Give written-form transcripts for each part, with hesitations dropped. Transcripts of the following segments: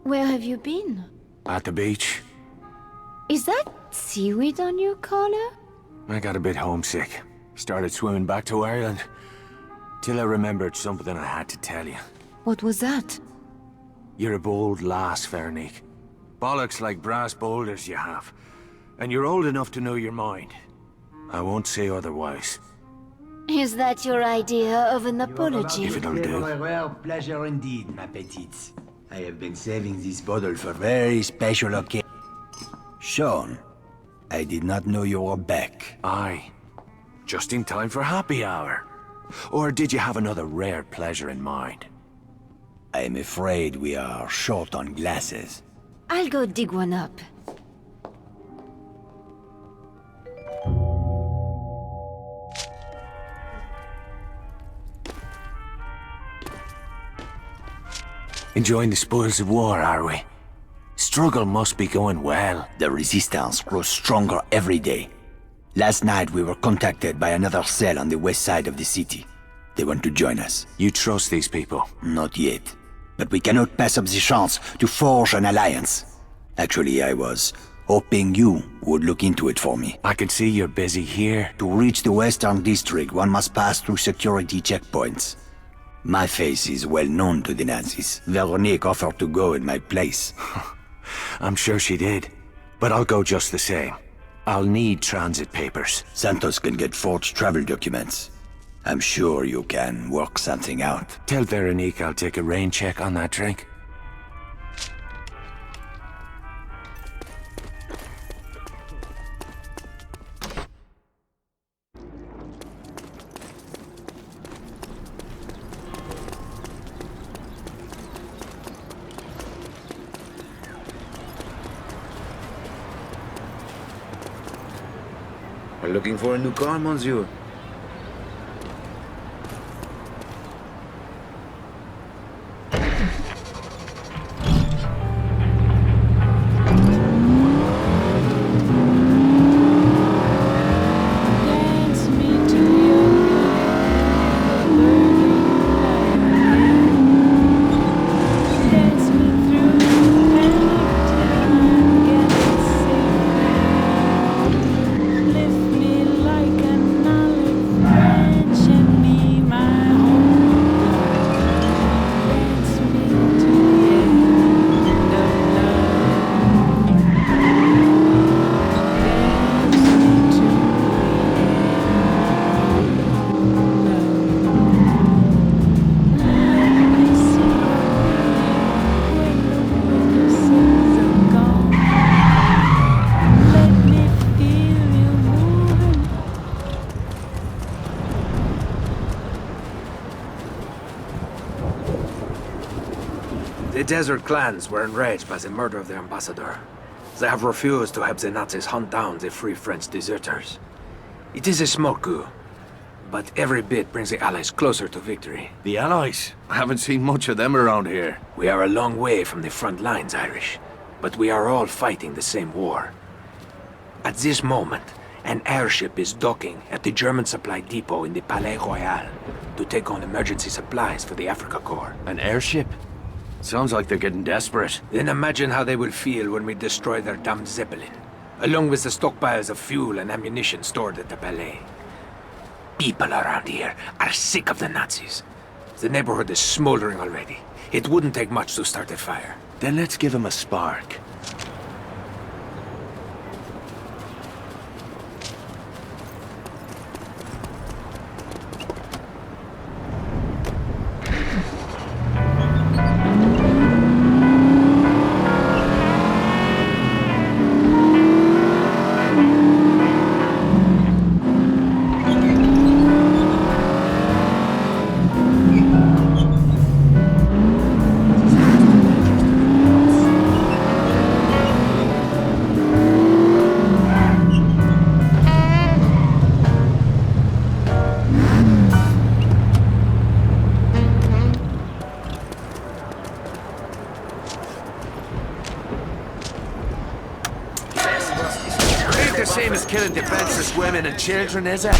Where have you been? At the beach. Is that seaweed on your collar? I got a bit homesick. Started swimming back to Ireland. Till I remembered something I had to tell you. What was that? You're a bold lass, Veronique. Bollocks like brass boulders you have. And you're old enough to know your mind. I won't say otherwise. Is that your idea of an apology? If it'll do. A rare pleasure indeed, ma petite. I have been saving this bottle for very special occasion. Sean, I did not know you were back. Aye. Just in time for happy hour. Or did you have another rare pleasure in mind? I'm afraid we are short on glasses. I'll go dig one up. Enjoying the spoils of war, are we? Struggle must be going well. The resistance grows stronger every day. Last night we were contacted by another cell on the west side of the city. They want to join us. You trust these people? Not yet. But we cannot pass up the chance to forge an alliance. Actually, I was hoping you would look into it for me. I can see you're busy here. To reach the Western District, one must pass through security checkpoints. My face is well known to the Nazis. Veronique offered to go in my place. I'm sure she did. But I'll go just the same. I'll need transit papers. Santos can get forged travel documents. I'm sure you can work something out. Tell Veronique I'll take a rain check on that drink. Are looking for a new car, monsieur? The desert clans were enraged by the murder of their ambassador. They have refused to help the Nazis hunt down the free French deserters. It is a small coup, but every bit brings the Allies closer to victory. The Allies? I haven't seen much of them around here. We are a long way from the front lines, Irish, but we are all fighting the same war. At this moment, an airship is docking at the German supply depot in the Palais Royal to take on emergency supplies for the Africa Corps. An airship? Sounds like they're getting desperate. Then imagine how they will feel when we destroy their damned Zeppelin, along with the stockpiles of fuel and ammunition stored at the Palais. People around here are sick of the Nazis. The neighborhood is smoldering already. It wouldn't take much to start a fire. Then let's give them a spark. Same as killing defenseless women and children, is it?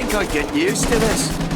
think I'd get used to this.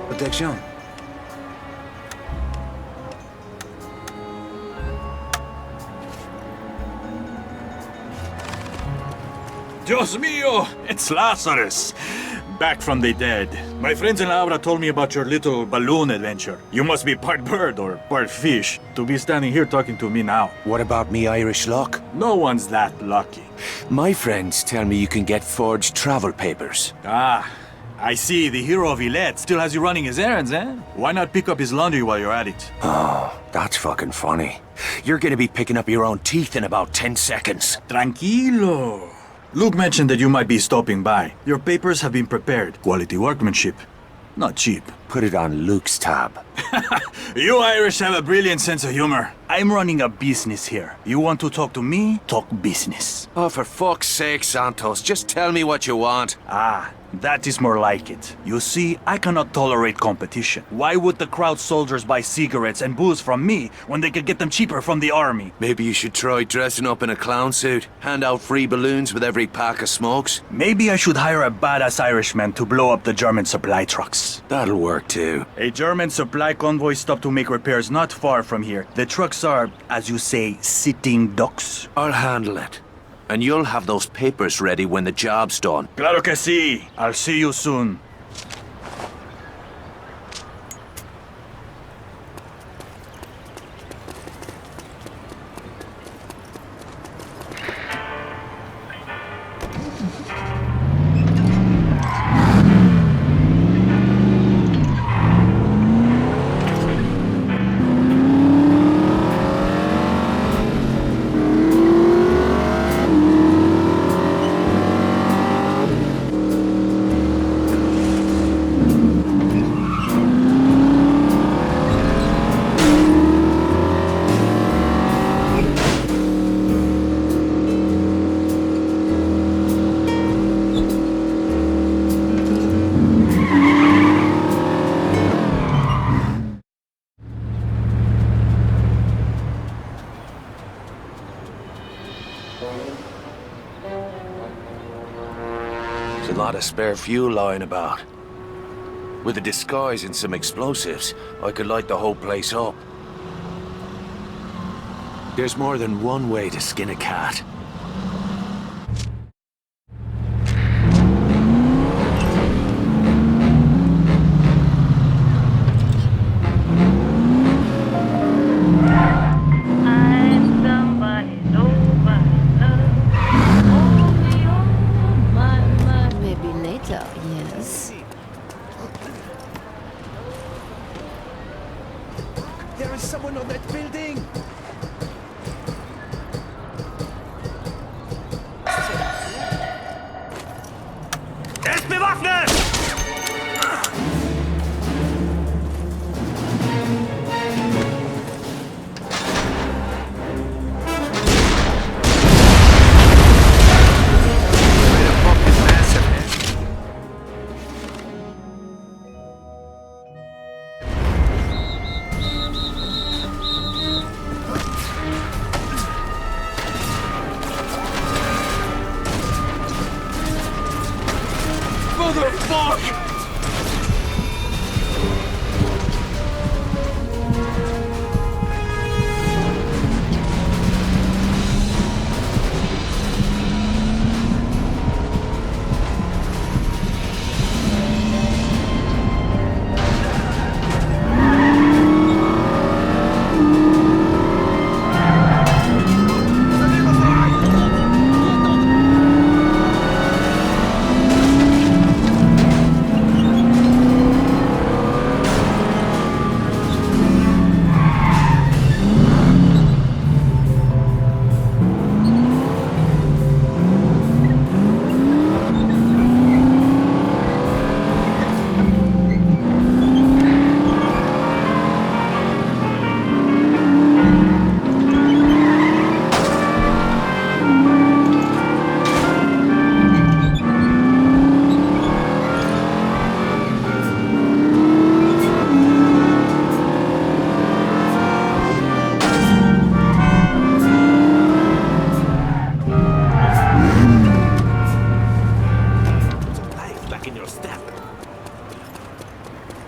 Protection. Dios mío, it's Lazarus. Back from the dead. My friends in Laura told me about your little balloon adventure. You must be part bird or part fish to be standing here talking to me now. What about me Irish luck? No one's that lucky. My friends tell me you can get forged travel papers. Ah, I see. The hero of Ilet still has you running his errands, eh? Why not pick up his laundry while you're at it? Oh, that's fucking funny. You're gonna be picking up your own teeth in about 10 seconds. Tranquilo. Luke mentioned that you might be stopping by. Your papers have been prepared. Quality workmanship. Not cheap. Put it on Luke's tab. You Irish have a brilliant sense of humor. I'm running a business here. You want to talk to me? Talk business. Oh, for fuck's sake, Santos, just tell me what you want. Ah, that is more like it. You see, I cannot tolerate competition. Why would the crowd soldiers buy cigarettes and booze from me when they could get them cheaper from the army? Maybe you should try dressing up in a clown suit. Hand out free balloons with every pack of smokes. Maybe I should hire a badass Irishman to blow up the German supply trucks. That'll work too. A German supply convoy stopped to make repairs not far from here. The trucks are, as you say, sitting ducks. I'll handle it. And you'll have those papers ready when the job's done. Claro que sí. I'll see you soon. There's a lot of spare fuel lying about. With a disguise and some explosives, I could light the whole place up. There's more than one way to skin a cat. Maybe later, yes. There is someone on that building! Er ist bewaffnet! Where the fuck is fuck?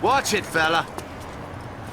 Watch it, fella.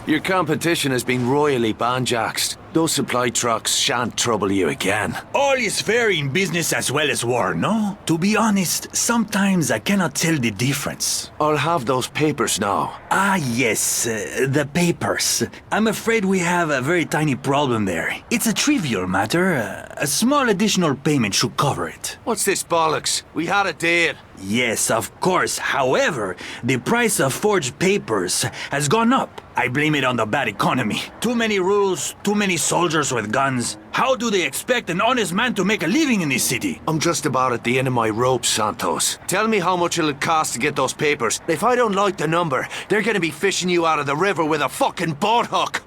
Your competition has been royally banjaxed. Those supply trucks shan't trouble you again. All is fair in business as well as war, no? To be honest, sometimes I cannot tell the difference. I'll have those papers now. Ah, yes, the papers. I'm afraid we have a very tiny problem there. It's a trivial matter. A small additional payment should cover it. What's this bollocks? We had a deal. Yes, of course. However, the price of forged papers has gone up. I blame it on the bad economy. Too many rules, too many soldiers with guns. How do they expect an honest man to make a living in this city? I'm just about at the end of my rope, Santos. Tell me how much it'll cost to get those papers. If I don't like the number, they're gonna be fishing you out of the river with a fucking boat hook.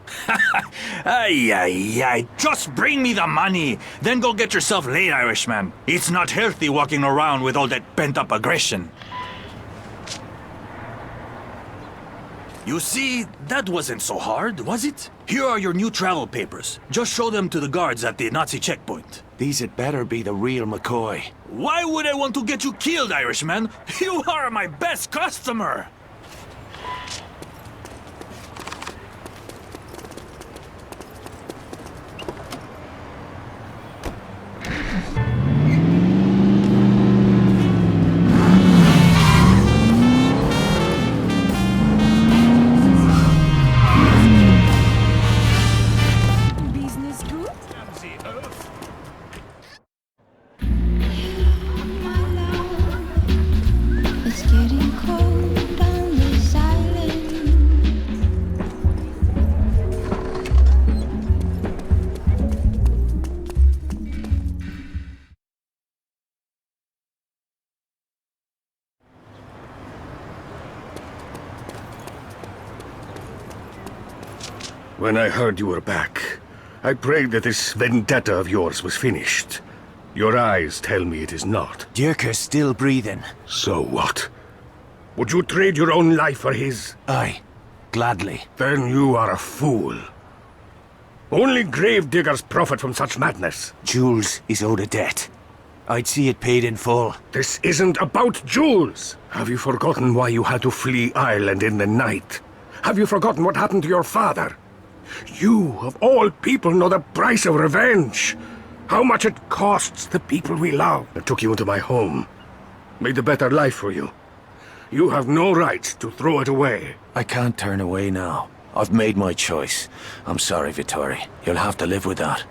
Ay, ay, ay. Just bring me the money. Then go get yourself laid, Irishman. It's not healthy walking around with all that pent-up aggression. You see, that wasn't so hard, was it? Here are your new travel papers. Just show them to the guards at the Nazi checkpoint. These had better be the real McCoy. Why would I want to get you killed, Irishman? You are my best customer! When I heard you were back, I prayed that this vendetta of yours was finished. Your eyes tell me it is not. Dierker's still breathing. So what? Would you trade your own life for his? Aye, gladly. Then you are a fool. Only gravediggers profit from such madness. Jules is owed a debt. I'd see it paid in full. This isn't about Jules. Have you forgotten why you had to flee Ireland in the night? Have you forgotten what happened to your father? You, of all people, know the price of revenge. How much it costs the people we love. I took you into my home. Made a better life for you. You have no right to throw it away. I can't turn away now. I've made my choice. I'm sorry, Vittore. You'll have to live with that.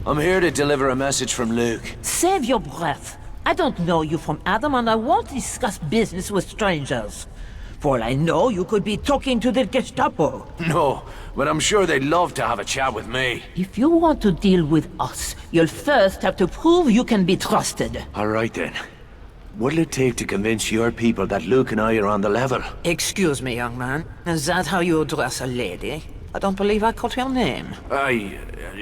I'm here to deliver a message from Luke. Save your breath. I don't know you from Adam, and I won't discuss business with strangers. For all I know, you could be talking to the Gestapo. No, but I'm sure they'd love to have a chat with me. If you want to deal with us, you'll first have to prove you can be trusted. All right then. What'll it take to convince your people that Luke and I are on the level? Excuse me, young man. Is that how you address a lady? I don't believe I caught your name.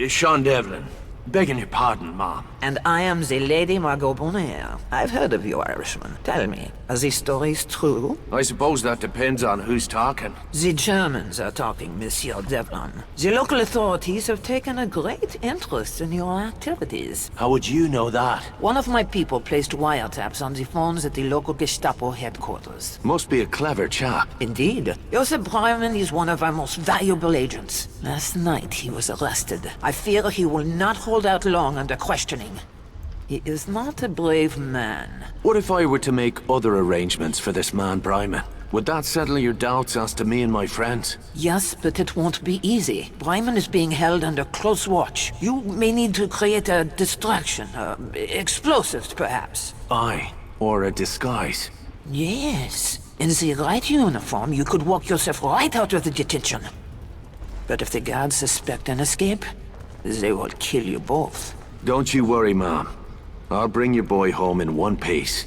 Sean Devlin. Begging your pardon, Mom. And I am the Lady Margo Bonneur. I've heard of you, Irishman. Tell me, are these stories true? I suppose that depends on who's talking. The Germans are talking, Monsieur Devlin. The local authorities have taken a great interest in your activities. How would you know that? One of my people placed wiretaps on the phones at the local Gestapo headquarters. Must be a clever chap. Indeed. Joseph Breiman is one of our most valuable agents. Last night he was arrested. I fear he will not hold out long under questioning. He is not a brave man. What if I were to make other arrangements for this man, Breiman? Would that settle your doubts as to me and my friends? Yes, but it won't be easy. Breiman is being held under close watch. You may need to create a distraction. Explosives, perhaps. Aye, or a disguise. Yes. In the right uniform, you could walk yourself right out of the detention. But if the guards suspect an escape, they will kill you both. Don't you worry, Mom. I'll bring your boy home in one piece.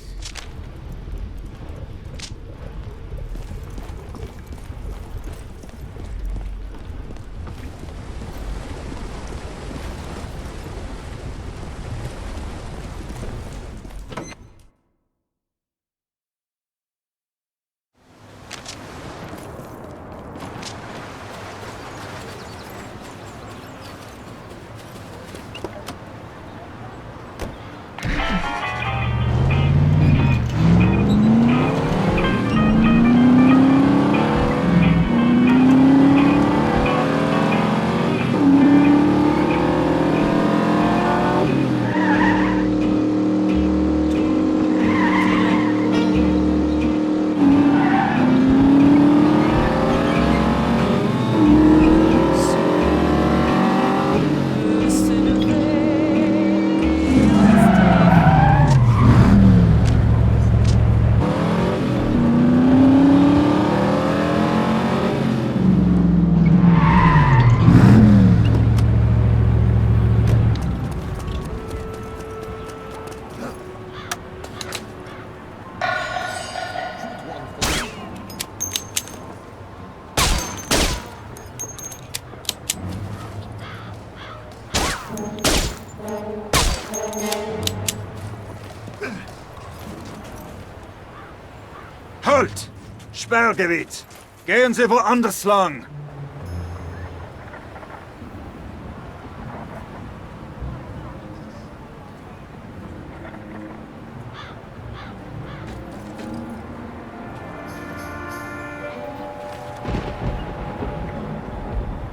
Halt! Sperrgebiet! Gehen Sie woanders lang!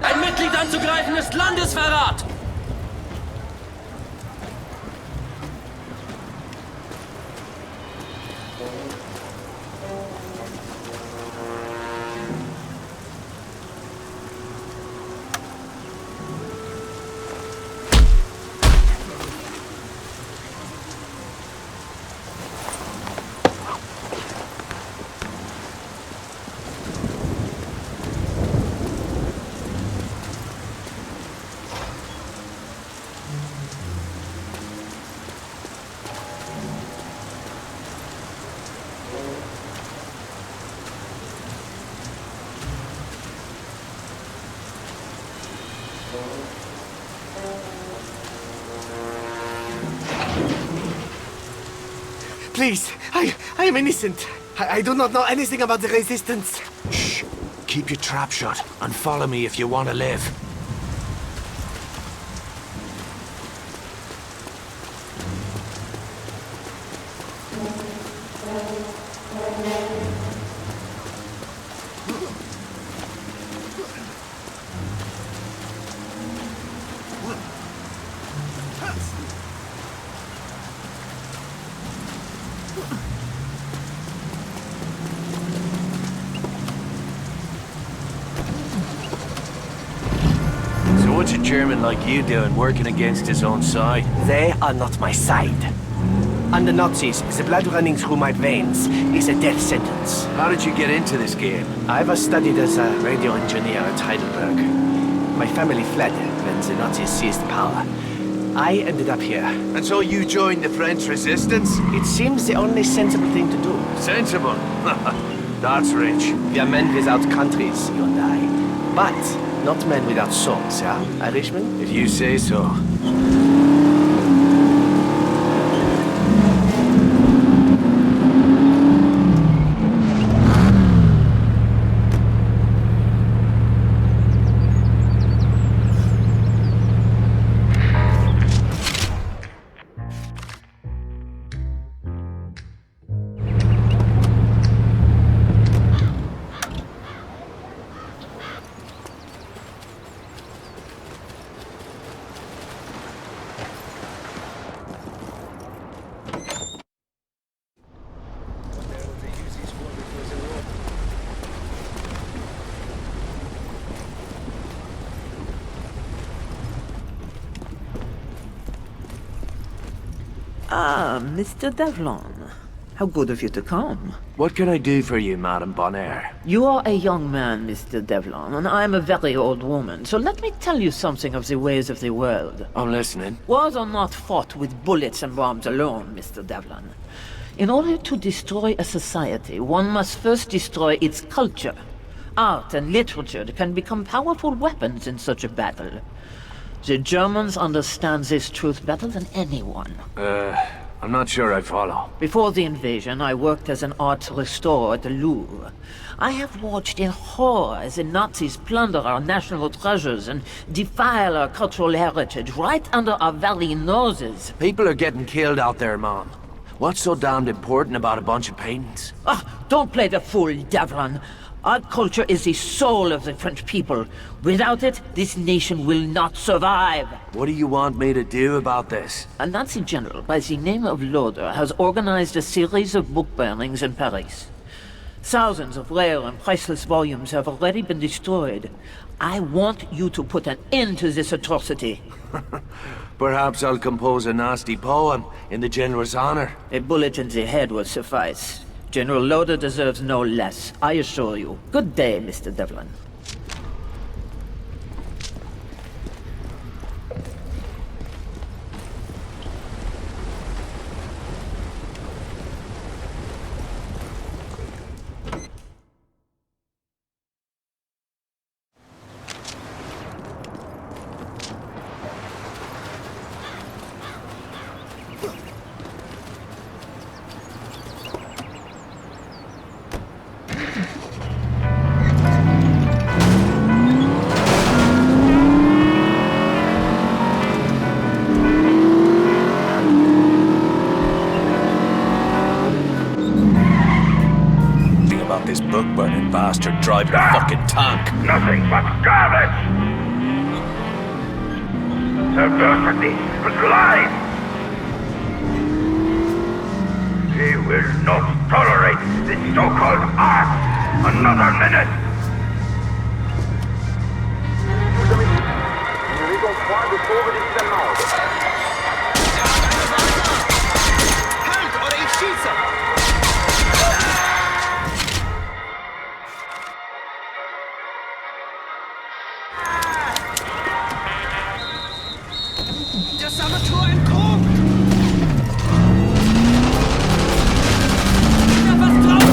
Ein Mitglied anzugreifen ist Landesverrat! Please, I am innocent. I do not know anything about the resistance. Shh. Keep your trap shut and follow me if you want to live. What's a German like you doing working against his own side? They are not my side. Under Nazis, the blood running through my veins is a death sentence. How did you get into this game? I was studied as a radio engineer at Heidelberg. My family fled when the Nazis seized power. I ended up here. And so you joined the French resistance? It seems the only sensible thing to do. Sensible? That's rich. We are men without countries, you and I. But not men without souls, yeah? Irishman? If you say so. Ah, Mr. Devlin. How good of you to come. What can I do for you, Madame Bonnere? You are a young man, Mr. Devlin, and I am a very old woman, so let me tell you something of the ways of the world. I'm listening. Wars are not fought with bullets and bombs alone, Mr. Devlin. In order to destroy a society, one must first destroy its culture. Art and literature can become powerful weapons in such a battle. The Germans understand this truth better than anyone. I'm not sure I follow. Before the invasion, I worked as an art restorer at the Louvre. I have watched in horror as the Nazis plunder our national treasures and defile our cultural heritage right under our very noses. People are getting killed out there, Mom. What's so damned important about a bunch of paintings? Ah, don't play the fool, Devlin. Art culture is the soul of the French people. Without it, this nation will not survive. What do you want me to do about this? A Nazi general by the name of Loder has organized a series of book burnings in Paris. Thousands of rare and priceless volumes have already been destroyed. I want you to put an end to this atrocity. Perhaps I'll compose a nasty poem in the general's honor. A bullet in the head will suffice. General Loder deserves no less, I assure you. Good day, Mr. Devlin. Bastard driving a fucking tank. Nothing but garbage! Perversity and lies! He will not tolerate this so-called art another minute! Halt, oder ich schieße! Der Saboteur entkommt! Da was drauf!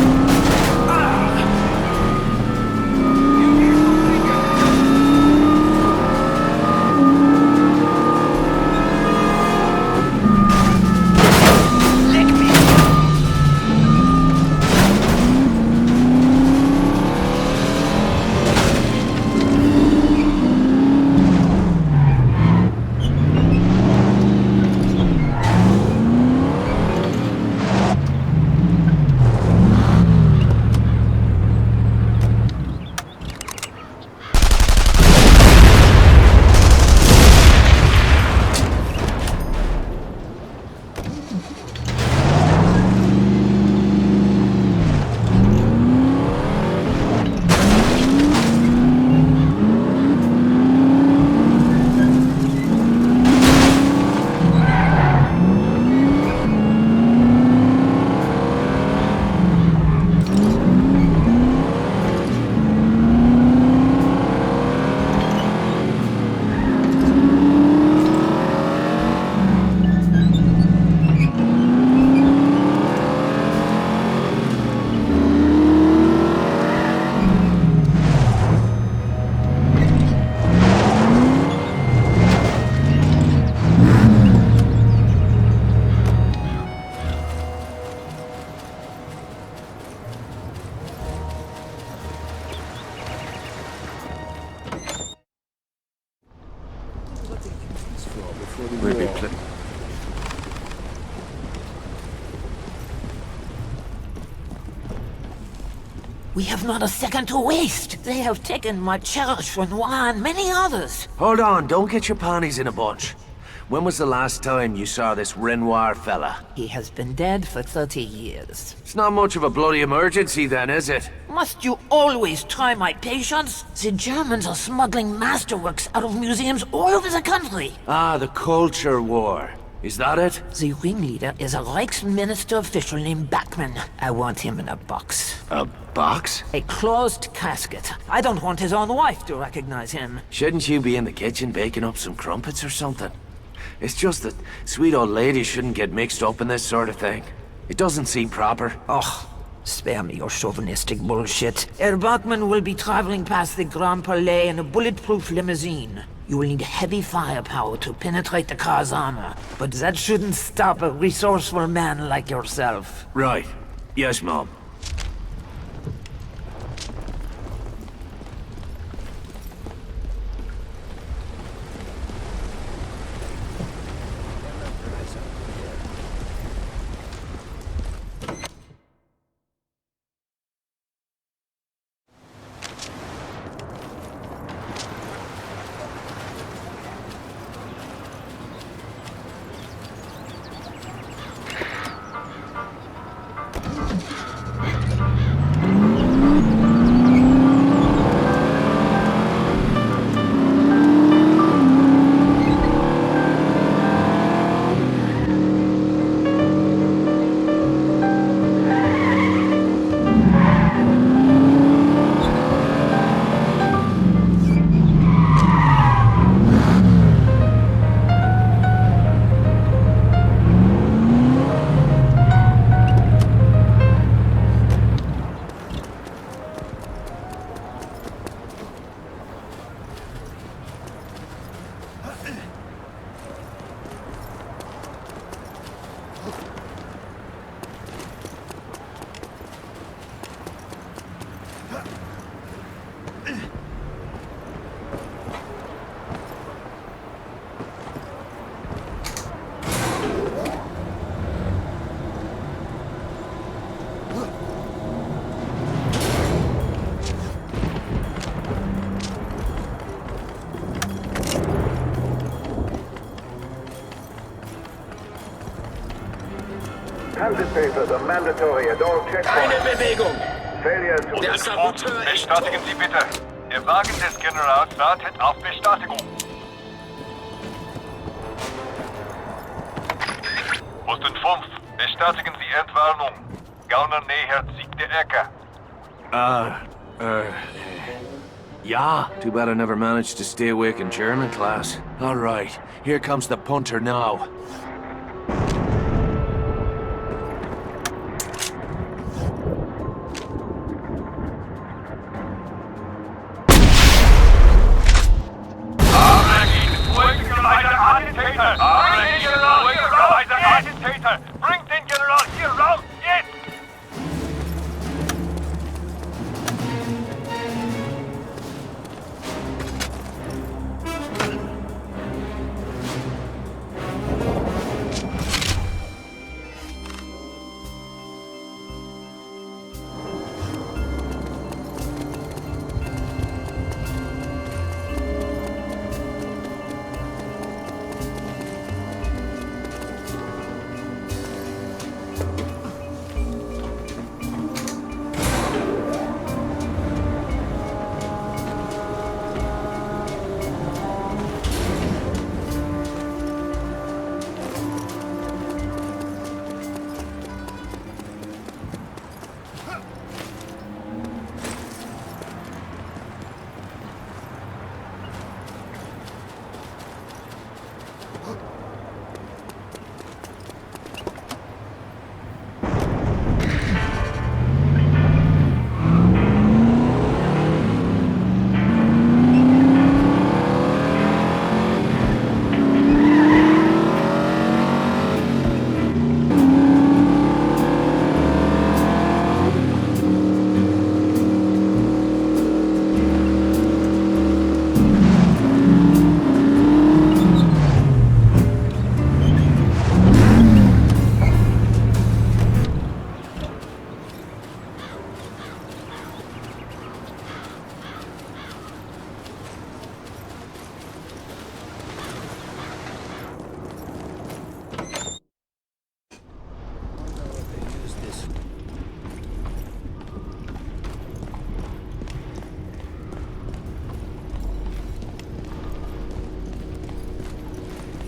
We'll be We have not a second to waste. They have taken my cherished Renoir and many others. Hold on, don't get your panties in a bunch. When was the last time you saw this Renoir fella? He has been dead for 30 years. It's not much of a bloody emergency then, is it? Must you always try my patience? The Germans are smuggling masterworks out of museums all over the country. Ah, the culture war. Is that it? The ringleader is a Reichsminister official named Bachmann. I want him in a box. A box? A closed casket. I don't want his own wife to recognize him. Shouldn't you be in the kitchen baking up some crumpets or something? It's just that sweet old ladies shouldn't get mixed up in this sort of thing. It doesn't seem proper. Oh, spare me your chauvinistic bullshit. Herr Bachmann will be traveling past the Grand Palais in a bulletproof limousine. You will need heavy firepower to penetrate the car's armor, but that shouldn't stop a resourceful man like yourself. Right. Yes, Mom. Transit papers are mandatory at all checkpoints. Keine Bewegung! Failure to... Der Saboteur ist... Bestätigen Sie bitte. Der Wagen des Generals wartet auf Bestätigung. Posten 5. Bestätigen Sie Entwarnung. Gauner nähert sich der Ecke. Yeah. Too bad I never managed to stay awake in German class. All right, here comes the punter now. Bringt den General hier raus, jetzt!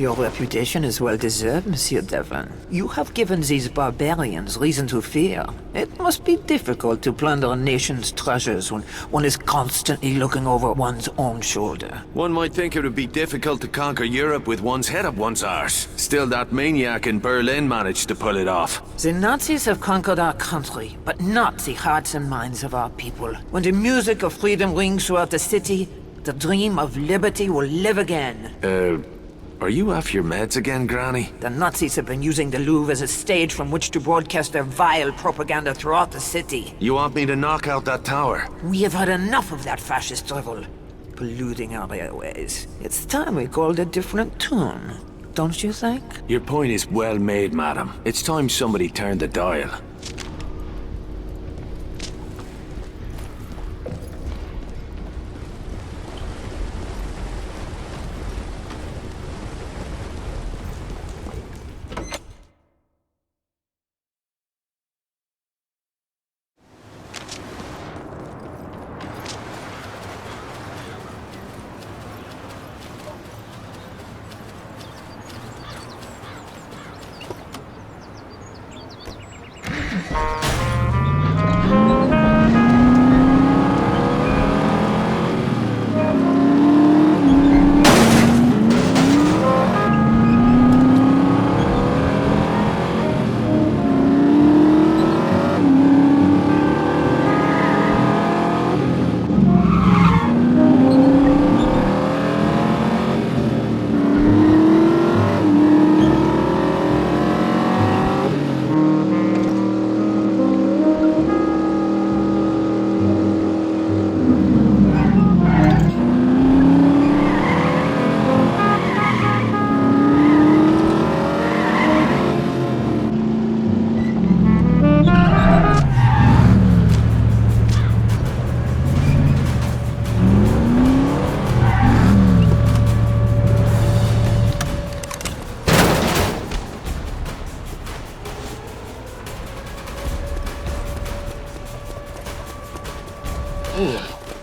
Your reputation is well deserved, Monsieur Devlin. You have given these barbarians reason to fear. It must be difficult to plunder a nation's treasures when one is constantly looking over one's own shoulder. One might think it would be difficult to conquer Europe with one's head up one's arse. Still, that maniac in Berlin managed to pull it off. The Nazis have conquered our country, but not the hearts and minds of our people. When the music of freedom rings throughout the city, the dream of liberty will live again. Are you off your meds again, Granny? The Nazis have been using the Louvre as a stage from which to broadcast their vile propaganda throughout the city. You want me to knock out that tower? We have had enough of that fascist drivel, polluting our airways. It's time we called a different tune, don't you think? Your point is well made, madam. It's time somebody turned the dial.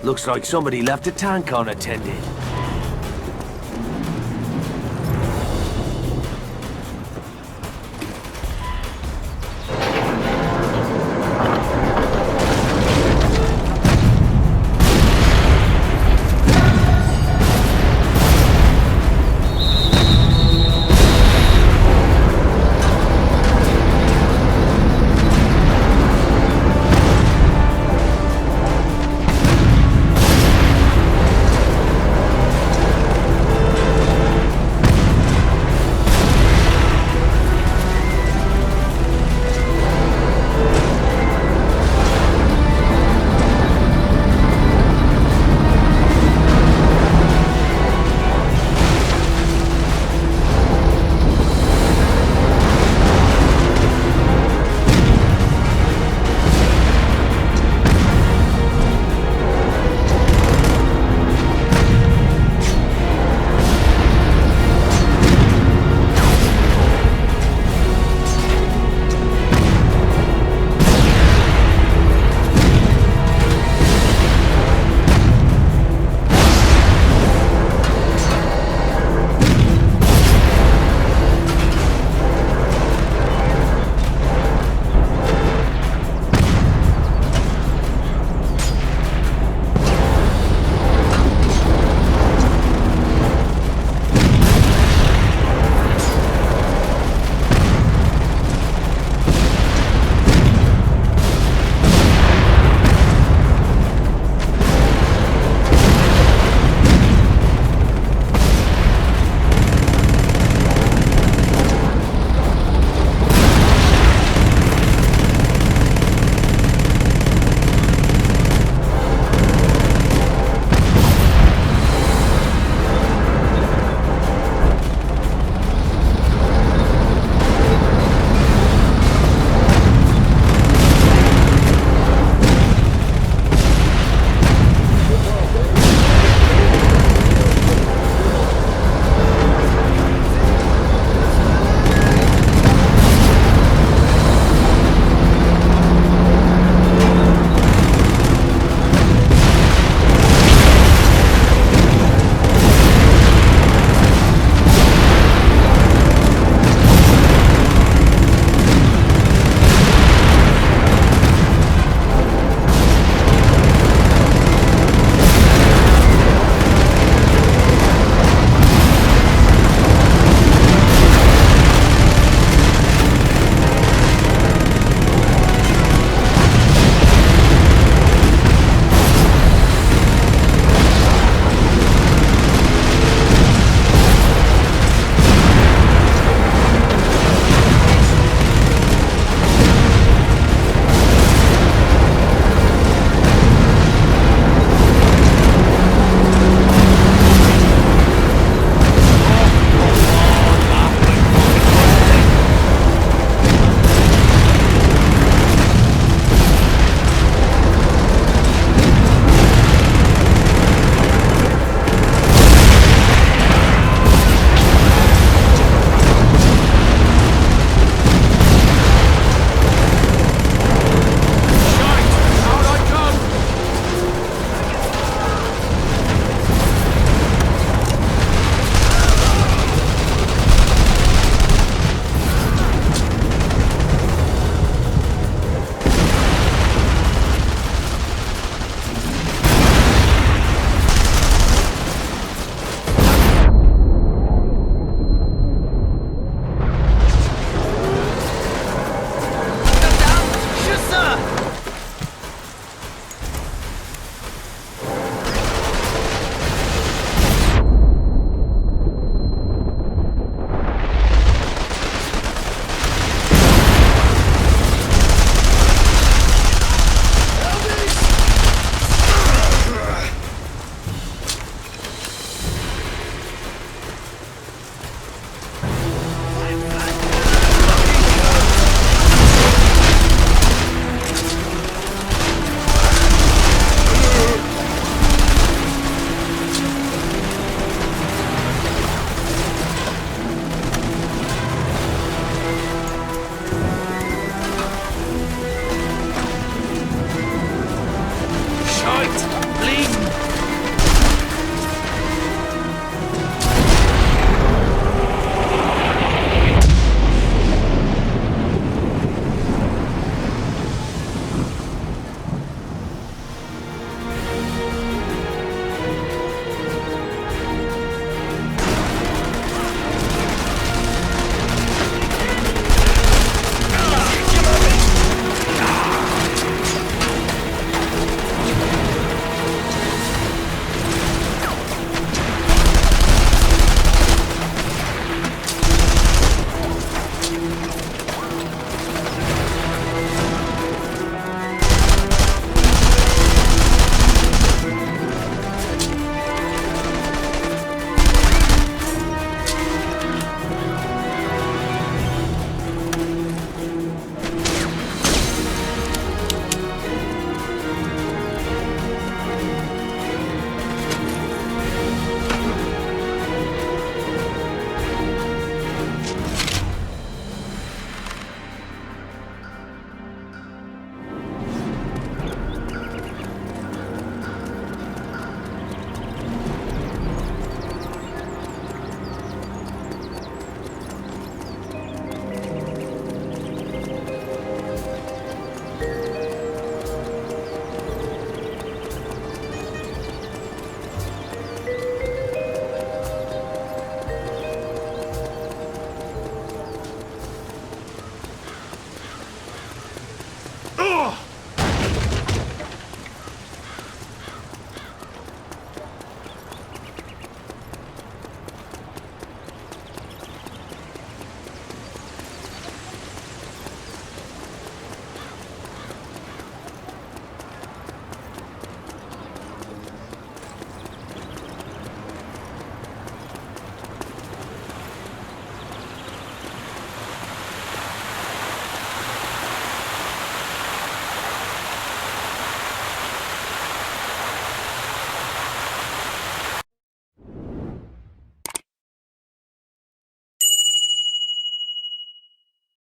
Looks like somebody left a tank unattended.